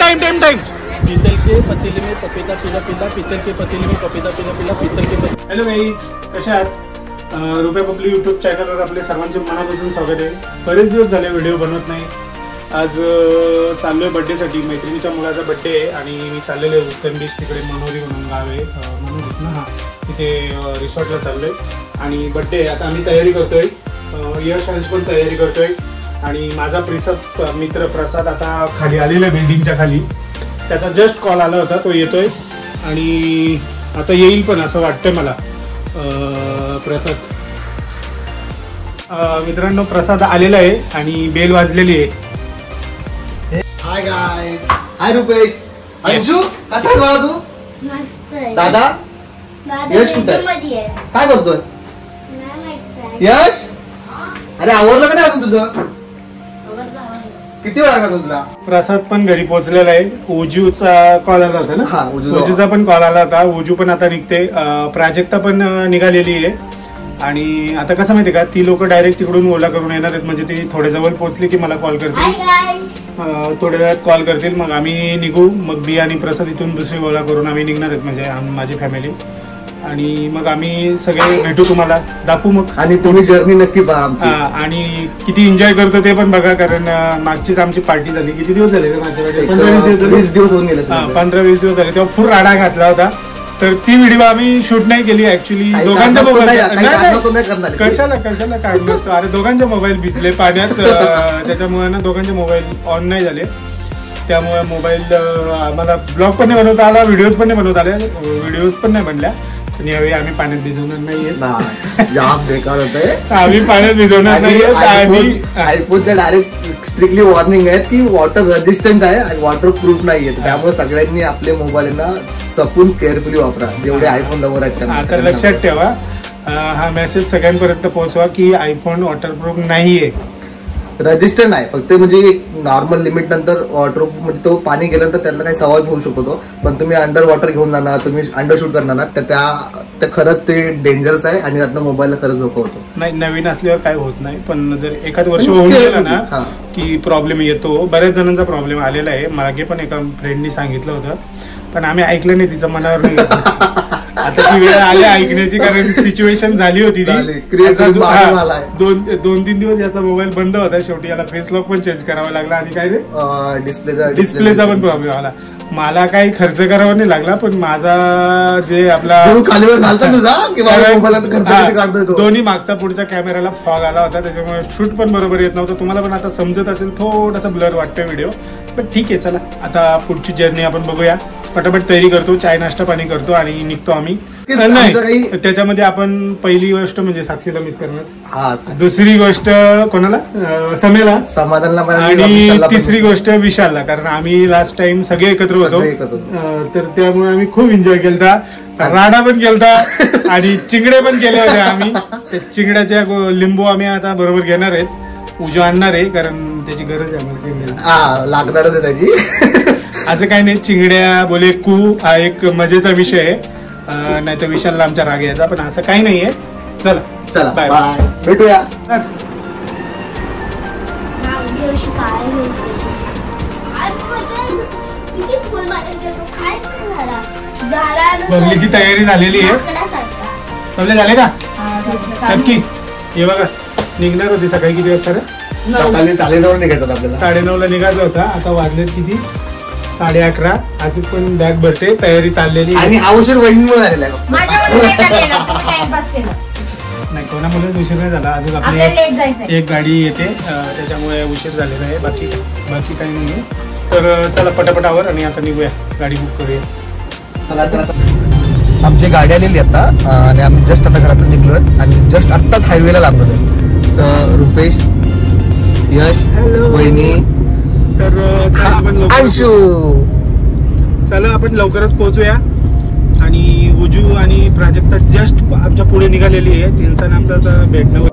Time time time. पीतल के पतीले में पपीता पिला पिला, पीतल के पतीले में पपीता पिला पिला, पीतल के। हॅलो गाईज, कशा आहात? रुपया पब्लिक यूट्यूब चॅनलवर आपले सर्वांचे मनापासून स्वागत आहे. बरेच दिवस झाले व्हिडिओ बनवत नाही. आज चाललोय बड्डेसाठी. मैत्रिणीच्या मुलाचा बड्डे आहे आणि मी चाललेलो आहे उत्तर बीच, तिकडे मनोरी म्हणून गाव आहे, मनोरीत ना, हां, तिथे रिसॉर्टला चाललोय आणि बड्डे. आता आम्ही तयारी करतोय, यश अंश पण तयारी करतोय आणि माझा मित्र प्रसाद आता खाली आलेला आहे बिल्डिंगच्या खाली. त्याचा जस्ट कॉल आला होता, तो येतोय आणि आता येईल पण असं वाटतंय मला. प्रसाद मित्रांनो, प्रसाद आलेला आहे आणि बेल वाजलेली आहे. हाय गाय, हाय रुपेश. अंशू कसा आहे बाळा तू? मस्त आहे. दादा यश कुठे आहे? काय करतोय यश? अरे आवरलं का नाही अजून तुझं? किती वेळ लागला तुला? प्रसाद पण घरी पोहोचलेला आहे. उजूचा कॉल आला होता ना? हा, उजूचा पण कॉल आला होता. उजू पण आता निघते. प्राजक्ता पण निघालेली आहे आणि आता कसं माहिती का, ती लोक डायरेक्ट तिकडून ओला करून येणार आहेत. म्हणजे ती थोडे जवळ पोहोचली की मला कॉल करतील, थोड्या वेळात कॉल करतील, मग आम्ही निघू. मग बी आणि प्रसाद इथून दुसरी ओला करून आम्ही निघणार आहेत, म्हणजे माझी फॅमिली. आणि मग आम्ही सगळे भेटू, तुम्हाला दाखवू मग. आणि तुम्ही जर्नी नक्की पहा आमची. आणि किती एन्जॉय करतो ते पण बघा, कारण मागचीच आमची पार्टी झाली. किती दिवस झाले? 15-20 दिवस होऊन गेले. 15-20 दिवस झाले. तेव्हा फुल राडा घातला होता. तर ती व्हिडिओ आम्ही शूट नाही केली ऍक्च्युली. दोघांचा मोबाईल कशाला काढून नसतो. अरे दोघांचे मोबाईल भिजले पाण्यात, त्याच्यामुळे ना दोघांचे मोबाईल ऑन नाही झाले. त्यामुळे मोबाईल आम्हाला ब्लॉग पण नाही बनवता आला, व्हिडिओज पण नाही बनवता आले, व्हिडिओज पण नाही बनल्या. पण यावेळी आम्ही पाण्यात भिजवणार नाहीये. बेकार होत आम्ही पाण्यात भिजवणार नाहीये. आयफोनच्या डायरेक्ट स्ट्रिक्टली वॉर्निंग आहे की वॉटर रेजिस्टंट आहे आणि वॉटर प्रूफ नाहीये. त्यामुळे सगळ्यांनी आपले मोबाईलना जपून केअरफुली वापरा, जेवढे आयफोन जवळ आहेत. तर लक्षात ठेवा, हा मेसेज सगळ्यांपर्यंत पोहोचवा की आयफोन वॉटरप्रूफ नाहीये, रजिस्टर्ड आहे. फक्त म्हणजे एक नॉर्मल लिमिट नंतर वॉटरप्रूफ, म्हणजे तो पाणी गेल्यानंतर त्याला काही सवाल होऊ शकतो तो. पण तुम्ही अंडर वॉटर घेऊन जाणार, तुम्ही अंडर शूट करणार ना, तर त्या खरंच ते डेंजरस आहे आणि त्यातनं मोबाईलला खरंच धोका होतो. नाही, नवीन असल्यावर काय होत नाही, पण जर एखाद वर्ष होऊन गेला ना की प्रॉब्लेम येतो. बऱ्याच जणांचा प्रॉब्लेम आलेला आहे. मागे पण एका फ्रेंडनी सांगितलं होतं, पण आम्ही ऐकलं नाही, तिचं मनावर नाही घेतलं. आता ती वेळ आली ऐकण्याची, कारण सिच्युएशन झाली होती ती. 2-3 दिवस याचा मोबाईल बंद होता. शेवटी याला फेस लॉक पण चेंज करावा लागला आणि काय ते डिस्प्लेचा पण प्रॉब्लेम आला. मला काही खर्च करावा नाही लागला, पण माझा जे आपला दोन्ही मागचा पुढच्या कॅमेराला फॉग आला होता, त्याच्यामुळे शूट पण बरोबर येत नव्हतं. तुम्हाला पण आता समजत असेल, थोडासा ब्लर वाटतोय व्हिडिओ, पण ठीक आहे. चला आता पुढची जर्नी आपण बघूया. पटापट तयारी करतो, चाय नाश्ता पाणी करतो आणि निघतो आम्ही. नाही, त्याच्यामध्ये आपण पहिली गोष्ट म्हणजे साक्षीला मिस करणार, दुसरी गोष्ट कोणाला, समेला, समाधानला, आणि तिसरी गोष्ट विशालला, कारण आम्ही लास्ट टाइम सगळे एकत्र होतो. तर त्यामुळे आम्ही खूप एन्जॉय केलता, राडा पण केलता आणि चिंगडे पण केले होते आम्ही. त्या चिंगड्याच्या लिंबू आम्ही आता बरोबर घेणार आहेत. उजो आणणार आहे, कारण त्याची गरज आहे आम्हाला चिंगड्या, लागणारच आहे त्याची. असं काही नाही, चिंगड्या बोले कू हा एक मजेचा विषय आहे. नाही तर विशालला आमच्या राग यायचा, पण असं काही नाहीये. चला चला बाय, भेटूया. बंगलीची तयारी झालेली आहे. सगळे झाले का नक्की? हे बघा, निघणार होती सकाळी. किती वाजता रे? 9:30 निघायचं होतं आपल्याला. 9:30 निघायचं होता. आता वाजलेत किती? 11:30. अजून पण बॅग भरते, तयारी चाललेली. आणि हा उशीर वहिनीमुळे झालेला आहे. नाही, कोणामुळेच उशीर नाही झाला. अजून आपली एक गाडी येते, त्याच्यामुळे उशीर झालेला आहे. बाकी काही नाहीये. तर चला पटापटावर आणि आता निघूया, गाडी बुक करूया. आमची गाडी आलेली आता आणि आम्ही जस्ट आता घरातून निघलोय आणि जस्ट आत्ताच हायवेला लागलो. तर रुपेश, यश, वहिनी, तर अंशू, चला आपण लवकरच पोहोचूया. आणि उजू आणि प्राजक्ता जस्ट आमच्या पुढे निघालेली आहे. त्यांचा नामचा आता भेटणं.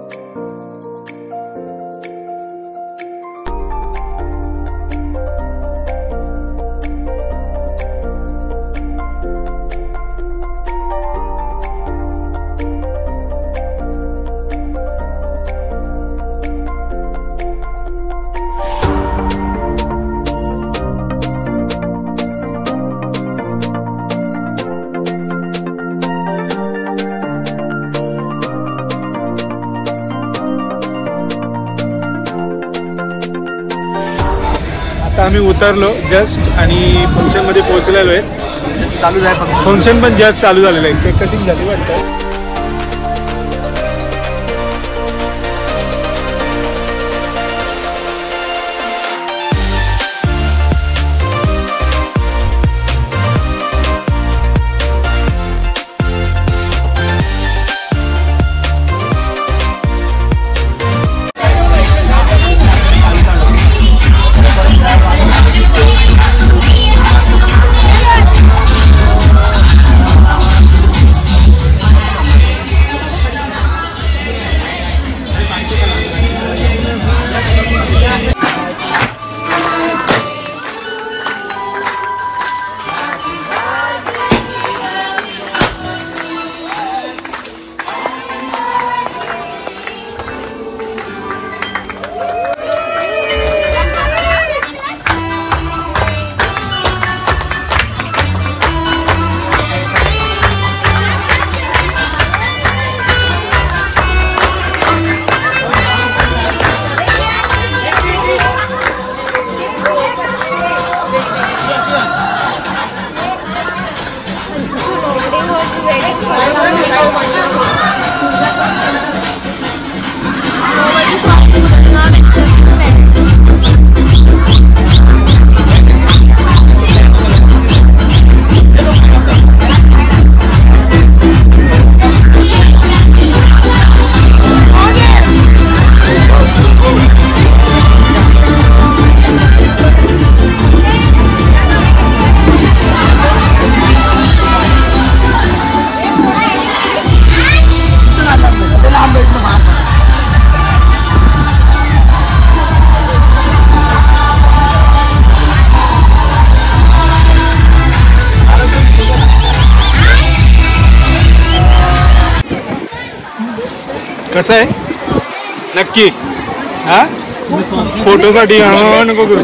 आता आम्ही उतरलो जस्ट आणि फंक्शनमध्ये पोहोचलेलो आहे. चालू आहे फंक्शन पण जस्ट चालू झालेलं आहे. केक कटिंग झाली वाटतं. कसं आहे नक्की? हा फोटोसाठी नको करू.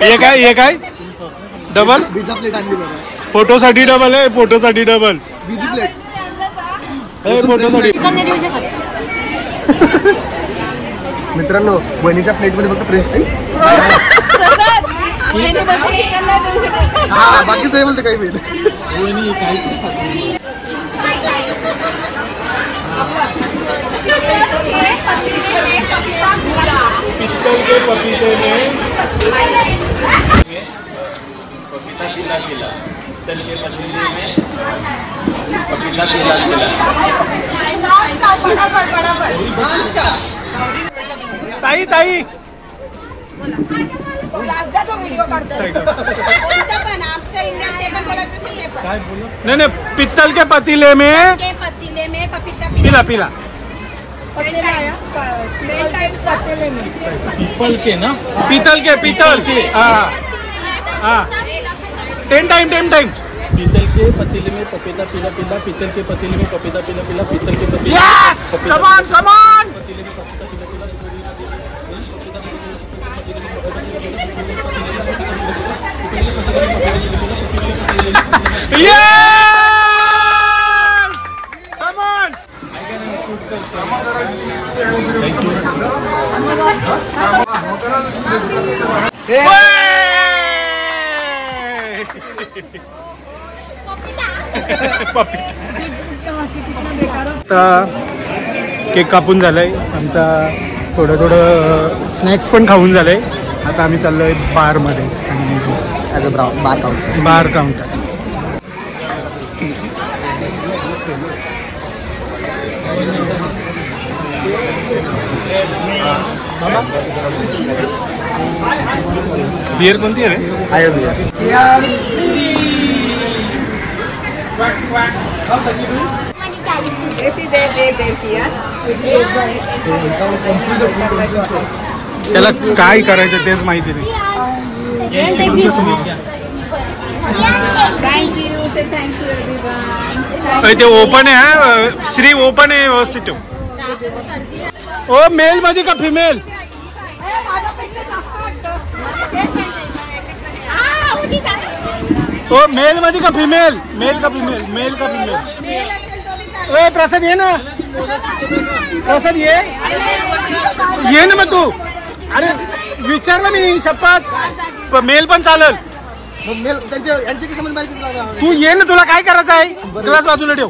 हे काय डबल फोटोसाठी डबल आहे. फोटोसाठी डबल फोटोसाठी. मित्रांनो वहिनीच्या प्लेट मध्ये फक्त फ्रेश नाही. हा बाकी बोलते काही पित्तल के पपीते में पपीता खिला खिला, पित्तल के पतीले में पपीता खिला खिला. ताई ताई नहीं नहीं पित्तल के पतीले में पिला पिला. पीपल के ना पीतल के हाँ हाँ 10 टाइम पीतल के पतीले में पपीता पिला पिला, पीतल के पतीले में पपीता पिला पिला, पीतल के पतीले यस कम ऑन पतीले में पपीता पिला पिला. आता केक कापून झालाय आमचा. थोडं स्नॅक्स पण खाऊन झालंय. आता आम्ही चाललोय बारमध्ये as a bar counter. Beer कोणती आहे रे? आहे बियर. त्याला काय करायचं तेच माहिती नाही. ते ओपन आहे. श्री ओपन आहे व्यवस्थित ठेव. ओ मेल मध्ये का फिमेल? ओ मेल मध्ये का फिमेल? मेल का फिमेल? ओ प्रसाद ये ना. प्रसाद ये ना मग तू. अरे विचारलं मी शपथ मेल पण चालेल. तू ये ना, तुला काय करायचं आहे? ग्लास बाजूला ठेव.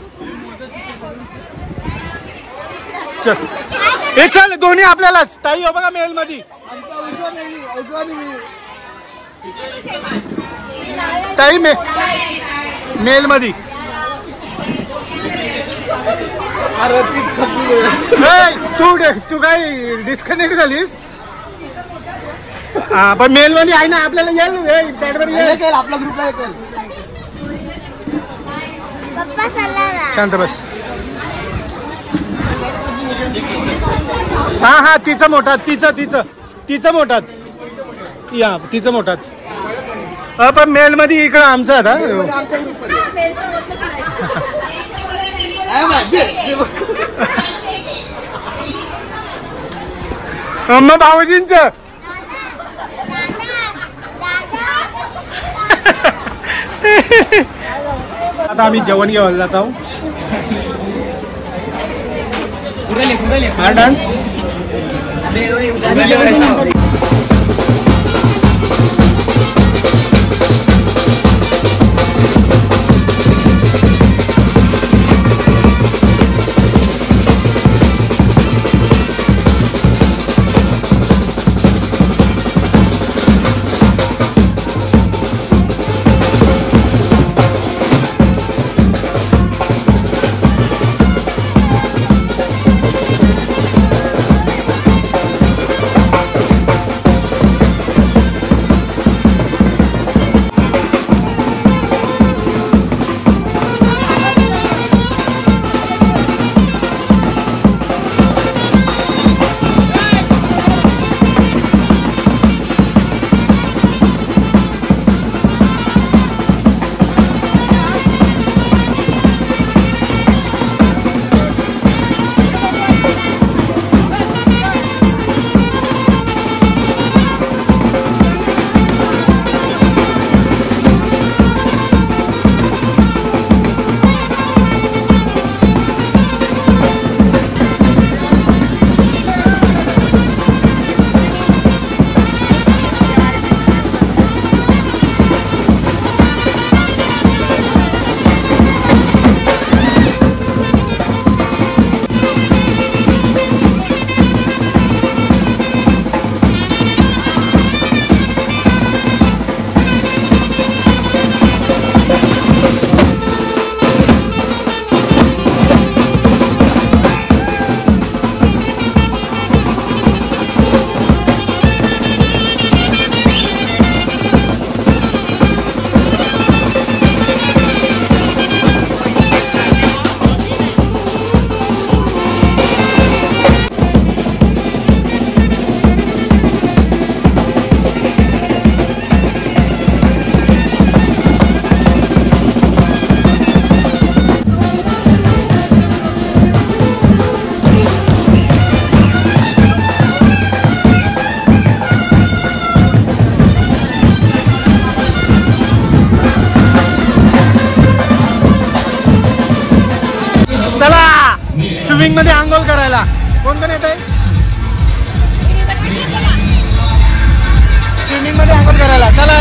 चल हे चल, दोन्ही आपल्यालाच. ताई हो बघा मेल मध्ये, ताई मेल मध्ये. तू काय डिस्कनेक्ट झालीस? हा पण मेल मध्ये आहे ना, आपल्याला येईल आपला ग्रुपला येईल. शांत बस. हा तिचं मोठात, तिचं मोठात या, तिचं मोठात. पण मेल मध्ये इकडं आमचं आता मग भाऊजींच. आता आम्ही जेवण घेऊन जात आहोत. हा डान्स स्विमिंग मध्ये आंघोळ करायला. कोण कोण येत आहे स्विमिंग मध्ये आंघोळ करायला? चला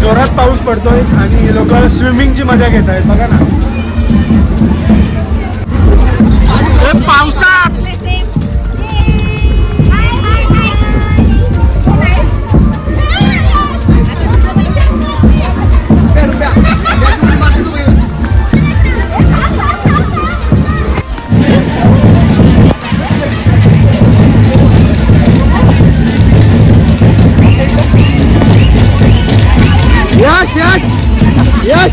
जोरात पाऊस पडतोय आणि हे लोक स्विमिंगची मजा घेत आहेत. बघा ना पावसात. यश यश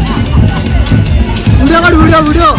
व्हिडिओ काढ व्हिडिओ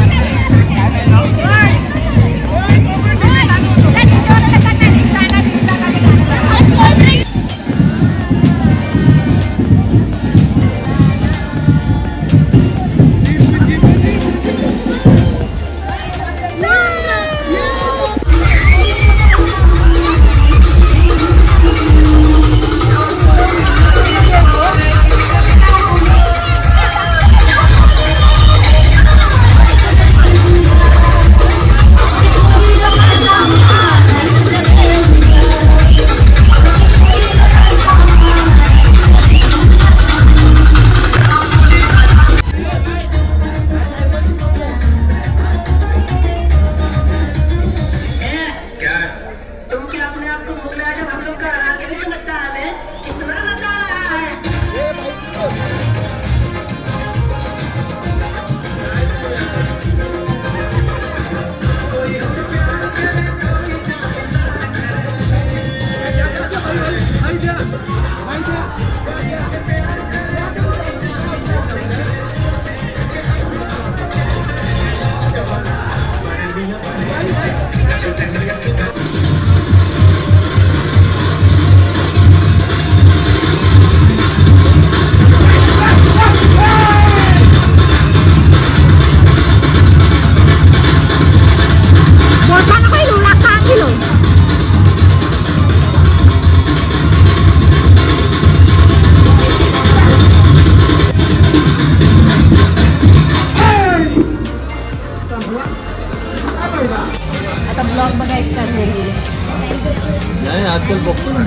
आजकाल बघतो ना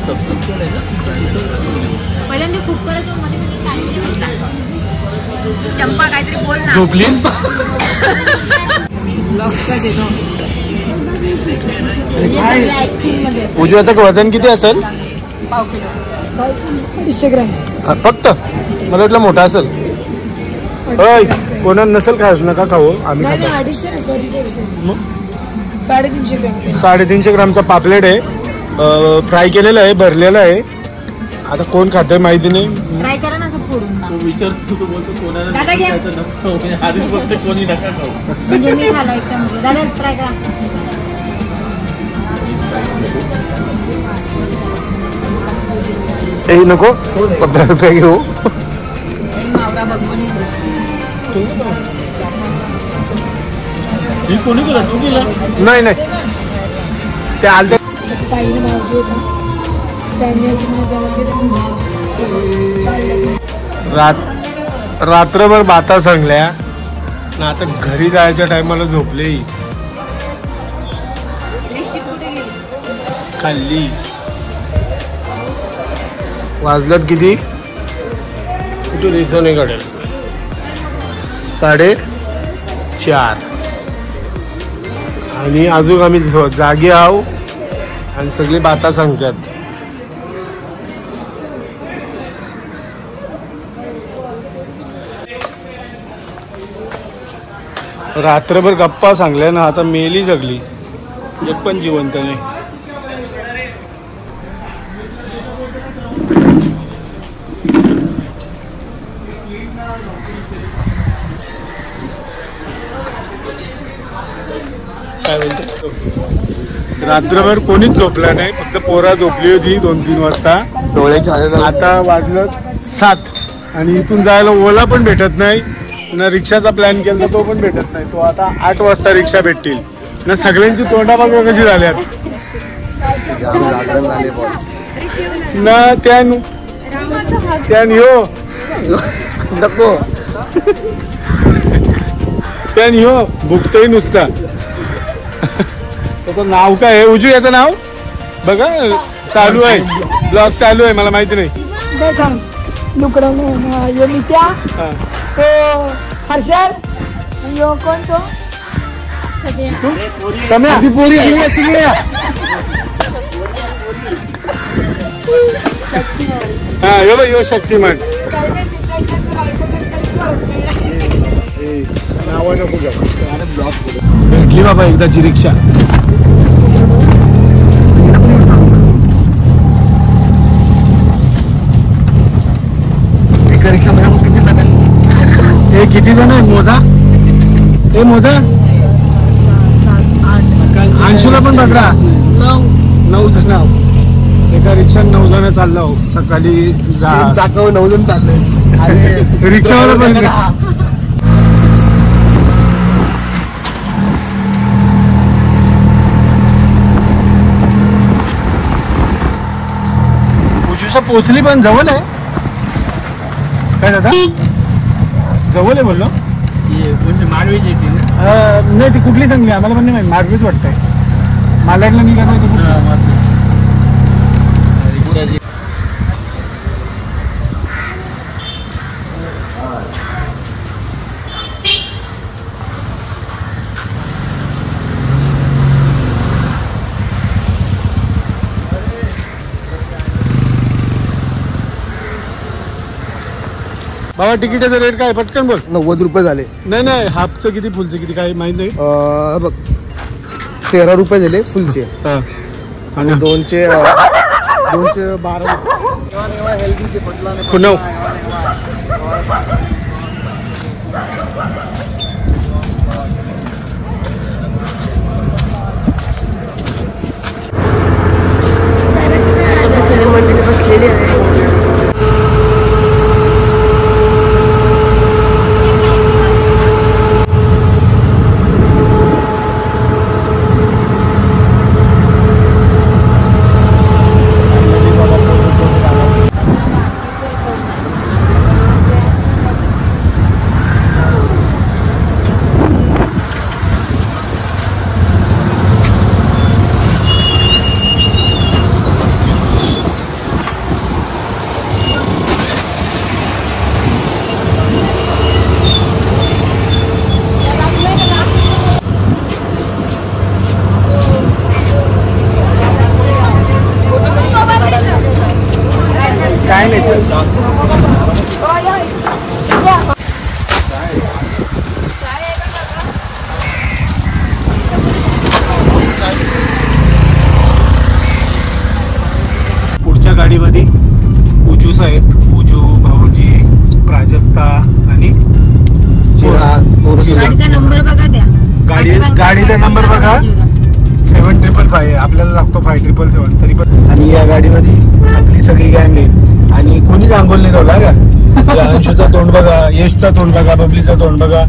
सबस्क्राईब केलंय ना पहिल्यांदा खूप करायचं मध्ये चंपा काहीतरी बोल ना झोपलीस उजव्याचं वजन किती असेल? पाव किलो 200 ग्रॅम फक्त मला वाटलं मोठा असेल. कोणा नसेल काय नका खाऊ आम्ही नाही खातो. 250 सॉरी 350 ग्रॅम 350 ग्रामचा पापलेट आहे. फ्राय केलेलं आहे भरलेलं आहे. आता कोण खाते माहिती नाही. ट्राय करा ना असं फोडून तो विचारतो तो बोलतो कोणाला दादा घ्या. खायचं नको आधीच बोलते कोणी नका खाऊ. म्हणजे मी खाला एकदम दादा ट्राय करा. हे नको 15 रुपये घेऊ. मावरा बघून ही कोणी केलं तू केलं नाही नाही ते आलते. ताईने भाजी होता त्यांनी रात्रभर बाता सांगल्या ना. आता घरी जायच्या टायमाला झोपले खाल्ली. वाजल्यात किती कुठे दिसत नाही काढेल 4:30 आणि अजून आम्ही जागे आहो आणि सगळी बाता सांगतात. रात्रभर गप्पा सांगल्या ना. आता मेली जगली एक पण जिवंत नाही. काय बोलतो रात्रभर कोणीच झोपला नाही. फक्त पोरा झोपली होती 2-3 वाजता. डोळे झाले आता वाजलं 7 आणि इथून जायला ओला पण भेटत नाही ना. रिक्षाचा प्लॅन केला तो पण भेटत नाही. तो आता 8 वाजता रिक्षा भेटतील ना. सगळ्यांची तोंडा बघा कशी झाल्यात जागरण झाले बॉस ना. त्यान ह्यो नको त्यान ह्यो भुकतोय नुसता. त्याचं नाव काय आहे उजू? याचं नाव बघा चालू आहे. ब्लॉग चालू आहे. मला माहिती नाही. देखा लुकडा यो नित्या तो हर्षल यो कोण तो सम्या पोरी हा यो शक्तिमान. भेटली बाबा एकदाची रिक्षा. एका रिक्षामध्ये किती किती जण आहे मोजा हे मोजा अंशूला पण पकडा 9 जण एका रिक्षात 9 जण चाललो सकाळी चाकावर 9 जण चालले रिक्षावाला पण उजूसा पोचली पण जवळ आहे काय दादा जवळ आहे बोललो मांडवीची येते ना नाही ती कुठली चांगली आम्हाला पण नाही माहिती मार्गवीच वाटतंय मालाडला निघालं होतं कुठलं बाबा तिकीटाचा रेट काय पटकन बोल 90 रुपये झाले नाही हाफचं किती फुलचं किती काय माहित नाही बघ 13 रुपये झाले फुलचे आणि दोनचे 12 हेल्दीचे पटला पुन्हा काय नाही चल पुढच्या गाडीमध्ये उजूस आहेत उजू भाऊजी प्राजक्ता आणि गाडीचा नंबर बघा द्या गाडीचा नंबर बघा 7555 आपल्याला लागतो 5777 तरी पण आणि या गाडीमध्ये आपली सगळी गँग आहे आणि कोणीच आंघोल नाही ठेवला का अंशूचा तोंड बघा यशचा तोंड बघा बबलीचा तोंड बघा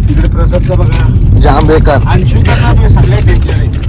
इकडे प्रसादचा बघा जाम बेकार अंशूचा ना सगळ्यात डेंजर आहे